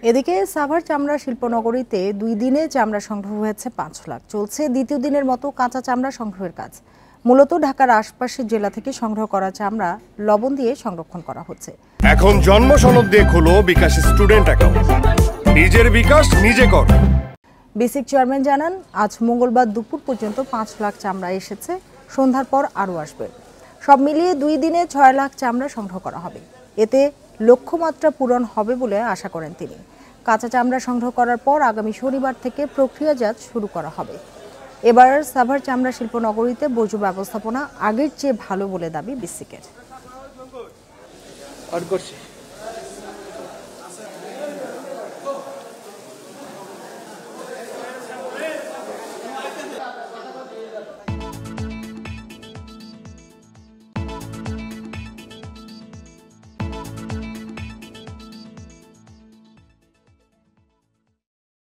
এদিকে সাভার চামড়া শিল্পনগরীতে 2 দিনে চামড়া সংগ্রহ হয়েছে 5 লাখ। চলছে দ্বিতীয় দিনের মতো কাঁচা চামড়া সংগ্রহের কাজ। মূলত ঢাকার আশপাশের জেলা থেকে সংগ্রহ করা চামড়া লবণ দিয়ে সংরক্ষণ করা হচ্ছে। এখন জন্ম সনদ দিয়ে খোলো বিকাশ স্টুডেন্ট অ্যাকাউন্ট। নিজের বিকাশ নিজে কর। বিসিক চেয়ারম্যান জানান, আজ মঙ্গলবার দুপুর পর্যন্ত 5 লাখ চামড়া এসেছে, সন্ধ্যার পর আরও আসবে। সব মিলিয়ে 2 দিনে 6 লাখ চামড়া সংগ্রহ করা হবে। এতে লক্ষ্যমাত্রা পূরণ হবে বলে আশা করেন তিনি। কাঁচা চামড়া সংগ্রহ করার পর আগামী শনিবার থেকে প্রক্রিয়াজাত শুরু করা হবে। এবার সাভার চামড়া শিল্পনগরীতে বর্জ্য ব্যবস্থাপনা আগের চেয়ে ভালো বলে দাবি বিসিকের।